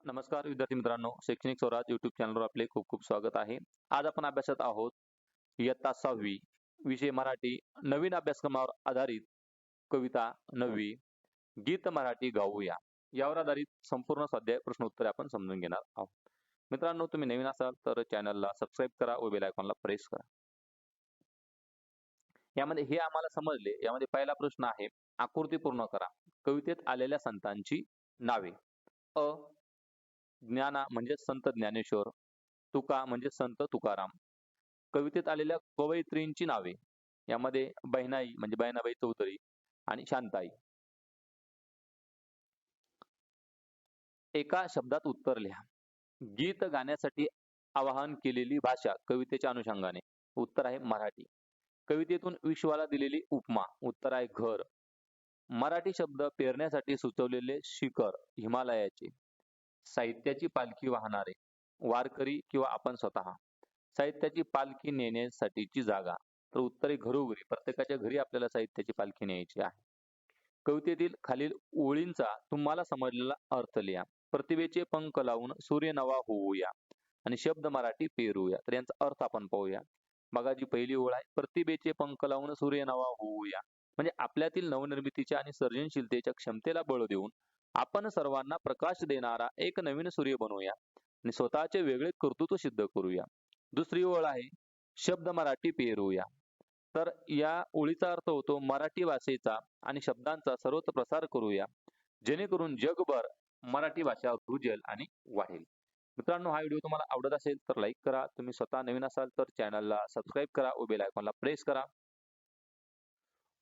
नमस्कार विद्यार्थी मित्रांनो, शैक्षणिक स्वराज यूट्यूब चॅनलवर आपले खूप खूप स्वागत आहे. आज आपण अभ्यासत आहोत इयत्ता 6वी विषय मराठी नवीन अभ्यासक्रमावर आधारित कविता 9वी गीत मराठी गाऊया यावर आधारित संपूर्ण स्वाध्याय प्रश्न उत्तरे आपण समजून घेणार आहोत. मित्रांनो, तुम्ही नवीन असाल तर चॅनलला सबस्क्राईब करा व बेल आयकॉनला प्रेस करा. यामध्ये हे आम्हाला समजले. यामध्ये पहिला प्रश्न आहे, आकृती पूर्ण करा. कवितेत आलेल्या संतांची नावे. अ ज्ञाना म्हणजे संत ज्ञानेश्वर, तुका म्हणजे संत तुकाराम. कवितेत आलेल्या कवयित्रींची नावे. यामध्ये बहिणाई म्हणजे बहिणाबाई चौधरी आणि शांताई. एका शब्दात उत्तर लिहा. गीत गाण्यासाठी आवाहन केलेली भाषा कवितेच्या अनुषंगाने. उत्तर आहे मराठी. कवितेतून विश्वाला दिलेली उपमा. उत्तर आहे घर. मराठी शब्द पेरण्यासाठी सुचवलेले शिखर हिमालयाचे. साहित्याची पालखी वाहणारे वारकरी किंवा आपण स्वतः. साहित्याची पालखी नेण्यासाठीची जागा. तर उत्तर आहे घरोघरी. प्रत्येकाच्या घरी आपल्याला साहित्याची पालखी न्यायची आहे. कवितेतील खालील ओळींचा तुम्हाला समजलेला अर्थ लिहा. प्रतिभेचे पंख लावून सूर्य नवा होऊया आणि शब्द मराठी पेरूया. तर यांचा अर्थ आपण पाहूया. बघा, जी पहिली ओळ आहे, प्रतिभेचे पंख लावून सूर्य नवा होऊया, म्हणजे आपल्यातील नवनिर्मितीच्या आणि सर्जनशीलतेच्या क्षमतेला बळ देऊन आपण सर्वांना प्रकाश देणारा एक नवीन सूर्य बनवूया आणि स्वतःचे वेगळे कर्तृत्व सिद्ध करूया. दुसरी ओळ आहे, शब्द मराठी पेरूया. तर या ओळीचा अर्थ होतो मराठी भाषेचा आणि शब्दांचा सर्वत्र प्रसार करूया, जेणेकरून जगभर मराठी भाषा रुजेल आणि वाढेल. मित्रांनो, हा व्हिडिओ तुम्हाला आवडत असेल तर लाईक करा. तुम्ही स्वतः नवीन असाल तर चॅनलला सबस्क्राईब करा व बेल आयकॉनला प्रेस करा.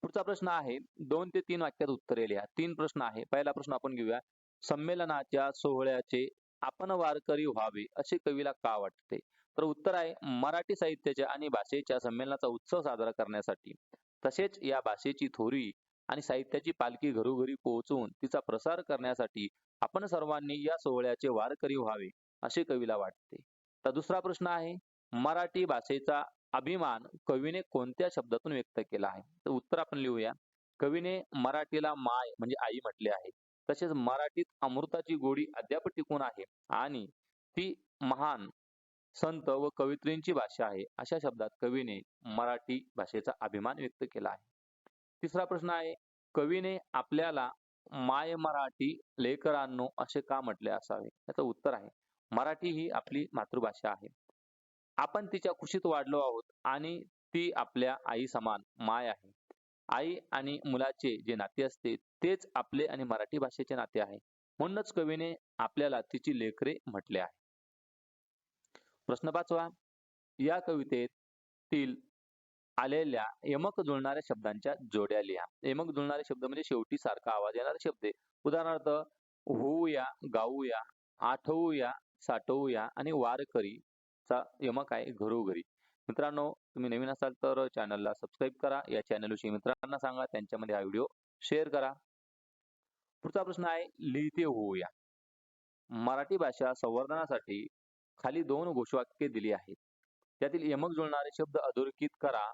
पुढचा प्रश्न आहे, 2 ते 3 वाक्यात उत्तरे लिहा. 3 प्रश्न आहे. पहिला प्रश्न आपण घेऊया. संमेलनाच्या सोहळ्याचे आपण वारकरी व्हावे असे कवीला का वाटते? तर उत्तर आहे मराठी साहित्याच्या आणि भाषेच्या संमेलनाचा उत्सव साजरा करण्यासाठी, तसेच या भाषेची थोरी आणि साहित्याची पालखी घरोघरी पोहोचवून तिचा प्रसार करण्यासाठी आपण सर्वांनी या सोहळ्याचे वारकरी व्हावे असे कवीला वाटते. तर दुसरा प्रश्न आहे, मराठी भाषेचा अभिमान कवीने कोणत्या शब्दातून व्यक्त केला आहे? तर उत्तर आपण लिहूया. कवीने मराठीला माय म्हणजे आई म्हटले आहे. तसेच मराठीत अमृताची गोडी अद्याप टिकून आहे आणि ती महान संत व कवयित्रींची भाषा आहे, अशा शब्दात कवीने मराठी भाषेचा अभिमान व्यक्त केला आहे. तिसरा प्रश्न आहे, कवीने आपल्याला माय मराठी लेकरांनो असे का म्हटले असावे? याचं उत्तर आहे, मराठी ही आपली मातृभाषा आहे. आपण तिच्या कुशीत वाढलो आहोत आणि ती आपल्या आई समान माय आहे. आई आणि मुलाचे जे नाते असते तेच आपले आणि मराठी भाषेचे नाते आहे. म्हणूनच कवीने आपल्याला तिची लेकरे म्हटले आहे. प्रश्न 5वा, या कवितेतील आलेल्या यमक जुळणाऱ्या शब्दांच्या जोड्या लिहा. यमक जुळणारे शब्द म्हणजे शेवटी सारखा आवाज येणारे शब्द. उदाहरणार्थ होऊया, गाऊया, आठवूया, साठवूया आणि वारकरीचा यमक आहे घरोघरी. मित्रांनो, तुम्ही नवीन असाल तर चॅनलला सबस्क्राईब करा. या चॅनलविषयी मित्रांना सांगा, त्यांच्यामध्ये हा व्हिडिओ शेअर करा. पुढचा प्रश्न आहे, लिहिते होऊया. मराठी भाषा संवर्धनासाठी खाली 2 घोषवाक्ये दिली आहेत. त्यातील यमक जुळणारे शब्द अधोरेखित करा.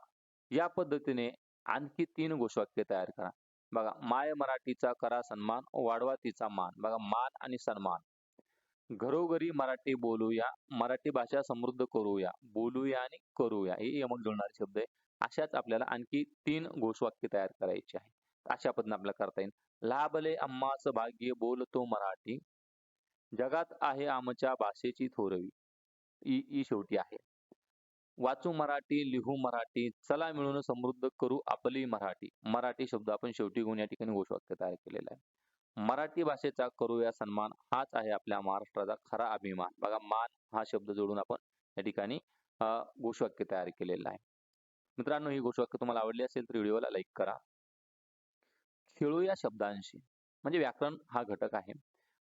या पद्धतीने आणखी 3 घोषवाक्य तयार करा. बघा, माय मराठीचा करा सन्मान, वाढवा तिचा मान. बघा, मान आणि सन्मान. घरोघरी मराठी बोलूया, मराठी भाषा समृद्ध करूया. बोलूया आणि करूया हे यमक जुळणारे शब्द आहे. अशाच आपल्याला आणखी 3 घोषवाक्य तयार करायची आहे. अशा पद्धतीने आपल्याला करता येईल. लाभले आम्हास भाग्य बोलतो मराठी, जगात आहे आमच्या भाषेची थोरवी. ई शेवटी आहे. वाचू मराठी, लिहू मराठी, चला मिळून समृद्ध करू आपली मराठी. मराठी शब्द आपण शेवटी घेऊन या ठिकाणी घोषवाक्य तयार केलेलं आहे. मराठी भाषेचा करूया सन्मान, हाच आहे आपल्या महाराष्ट्राचा खरा अभिमान. बघा, मान हा शब्द जोडून आपण या ठिकाणी घोषवाक्य तयार केलेलं आहे. मित्रांनो, ही घोषवाक्य तुम्हाला आवडली असेल तर व्हिडिओला लाईक करा. खेळूया शब्दांशी म्हणजे व्याकरण हा घटक आहे.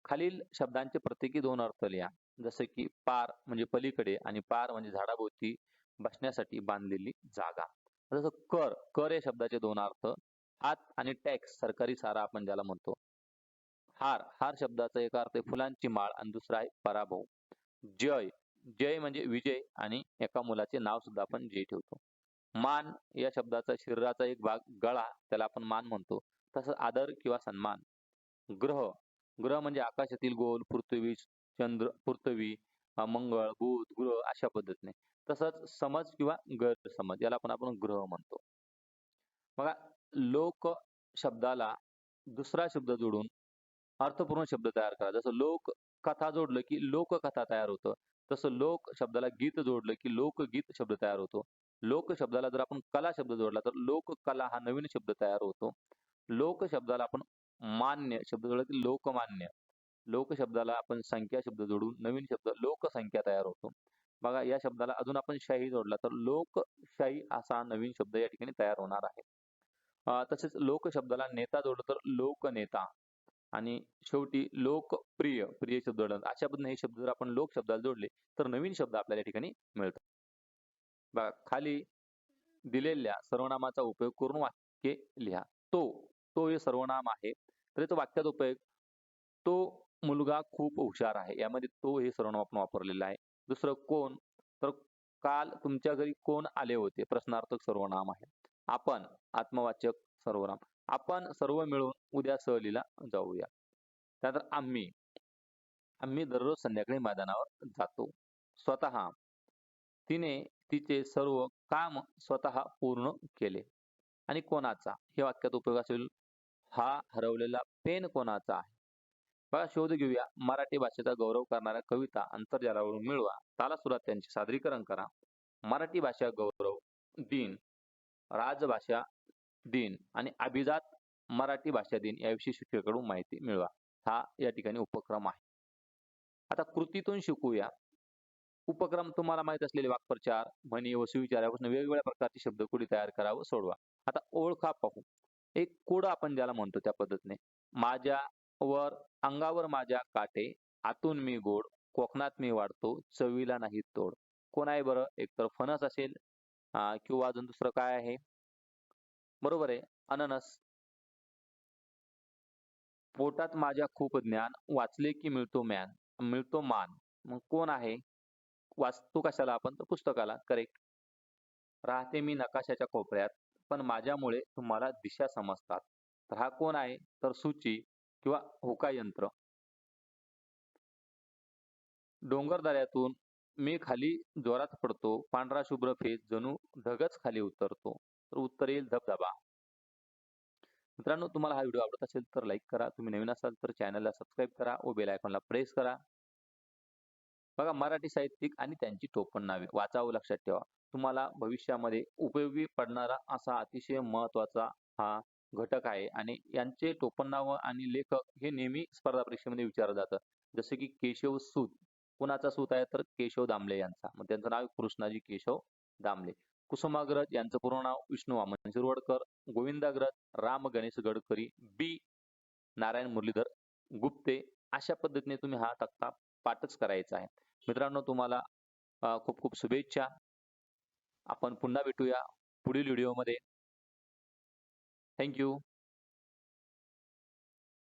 खालील शब्दांचे प्रत्येकी 2 अर्थ लिहा. जसे की पार म्हणजे पलीकडे आणि पार म्हणजे झाडाभोवती बसण्यासाठी बांधलेली जागा. जसं कर, कर या शब्दाचे 2 अर्थ. हात आणि टॅक्स सरकारी सारा आपण ज्याला म्हणतो. हार, हार शब्दाचा एक अर्थ आहे फुलांची माळ आणि दुसरा आहे पराभव. जय, जय म्हणजे विजय आणि एका मुलाचे नाव सुद्धा आपण जय ठेवतो. मान या शब्दाचा शरीराचा एक भाग गळा, त्याला आपण मान म्हणतो. तसंच आदर किंवा सन्मान. ग्रह, ग्रह म्हणजे आकाशातील गोल, पृथ्वी, चंद्र, पृथ्वी, मंगळ, बुध, ग्रह अशा पद्धतीने. तसंच समज किंवा गैरसमज याला पण आपण ग्रह म्हणतो. बघा, लोक शब्दाला दुसरा शब्द जोडून अर्थपूर्ण शब्द तयार करा. जसं लोक कथा जोडलं की लोककथा तयार होतं. तसं लोक शब्दाला गीत जोडलं की लोकगीत शब्द तयार होतो. लोक शब्दाला जर आपण कला शब्द जोडला तर लोककला हा नवीन शब्द तयार होतो. लोक शब्दाला आपण मान्य शब्द जोडला की लोकमान्य. लोक शब्दाला आपण संख्या शब्द जोडून नवीन शब्द लोकसंख्या तयार होतो. बघा, या शब्दाला अजून आपण शाही जोडला तर लोकशाही असा नवीन शब्द या ठिकाणी तयार होणार आहे. तसेच लोक शब्दाला नेता जोडलं तर लोकनेता आणि शेवटी लोकप्रिय, प्रिय शब्द जोडला. अशा पद्धतीने हे शब्द जर आपण लोक शब्दाला जोडले तर नवीन शब्द आपल्याला या ठिकाणी मिळतात. बघा, खाली दिलेल्या सर्वनामाचा उपयोग करून वाक्य लिहा. तो, तो हे सर्वनाम आहे. तर याचा वाक्यात उपयोग, तो मुलगा खूप हुशार आहे. यामध्ये तो हे सर्वनाम आपण वापरलेलं आहे. दुसरं कोण, तर काल तुमच्या घरी कोण आले होते? प्रश्नार्थक सर्वनाम आहे. आपण, आत्मवाचक सर्वनाम. आपण सर्व मिळून उद्या सहलीला जाऊया. त्यानंतर आम्ही, आम्ही दररोज संध्याकाळी मैदानावर जातो. स्वतः, तिने तिचे सर्व काम स्वतः पूर्ण केले. आणि कोणाचा, हे वाक्यात उपयोग असेल, हा हरवलेला पेन कोणाचा आहे? बघा, शोध घेऊया. मराठी भाषेचा गौरव करणाऱ्या कविता आंतरजालावरून मिळवा. तालासुरात त्यांचे सादरीकरण करा. मराठी भाषा गौरव दिन, राजभाषा दिन आणि अभिजात मराठी भाषा दिन याविषयी शिक्षकाकडून माहिती मिळवा. हा या ठिकाणी उपक्रम आहे. आता कृतीतून शिकूया. उपक्रम, तुम्हाला माहित असलेले वाक्प्रचार, म्हणी व सुविचारापासून वेगवेगळ्या प्रकारचे शब्दकोडी तयार करा व सोडवा. आता ओळखा पाहू. एक कोड आपण ज्याला म्हणतो त्या पद्धतीने. माझ्यावर, अंगावर माझ्या काटे, आतून मी गोड, कोकणात मी वाढतो, चवीला नाही तोड. कोण आहे बरं? एकतर फणस असेल किंवा अजून दुसरं काय आहे? बरोबर आहे, अननस. पोटात माझ्या खूप ज्ञान, वाचले की मिळतो मिळतो मान. मग कोण आहे? वाचतो कशाला आपण? तर पुस्तकाला. करेक्ट. राहते मी नकाशाच्या कोपऱ्यात, पण माझ्यामुळे तुम्हाला दिशा समजतात. तर हा कोण आहे? तर सूची किंवा होकायंत्र. डोंगरदऱ्यातून मी खाली जोरात पडतो, पांढरा शुभ्र फेस जणू ढगच खाली उतरतो. तर उत्तर येईल धबधबा. मित्रांनो, तुम्हाला हा व्हिडिओ आवडत असेल तर लाईक करा. तुम्ही नवीन असाल तर चॅनलला सबस्क्राईब करा व बेल आयकॉनला प्रेस करा. बघा, मराठी साहित्यिक आणि त्यांची टोपण नावे वाचावं, लक्षात ठेवा. तुम्हाला भविष्यामध्ये उपयोगी पडणारा असा अतिशय महत्त्वाचा हा घटक आहे आणि यांचे टोपण नावं आणि लेखक हे नेहमी स्पर्धा परीक्षेमध्ये विचारलं जातं. जसे की केशव सूत. कुणाचा सूत आहे? तर केशव दामले यांचा. मग त्यांचं नाव कृष्णाजी केशव दामले. कुसुमाग्रज यांचं पूर्ण नाव विष्णू वामन शिरवडकर. गोविंदाग्रज राम गणेश गडकरी. बी नारायण मुरलीधर गुप्ते. अशा पद्धतीने तुम्ही हा तक्ता पाठच करायचा आहे. मित्रांनो, तुम्हाला खूप खूप शुभेच्छा. आपण पुन्हा भेटूया पुढील व्हिडिओमध्ये. Thank you.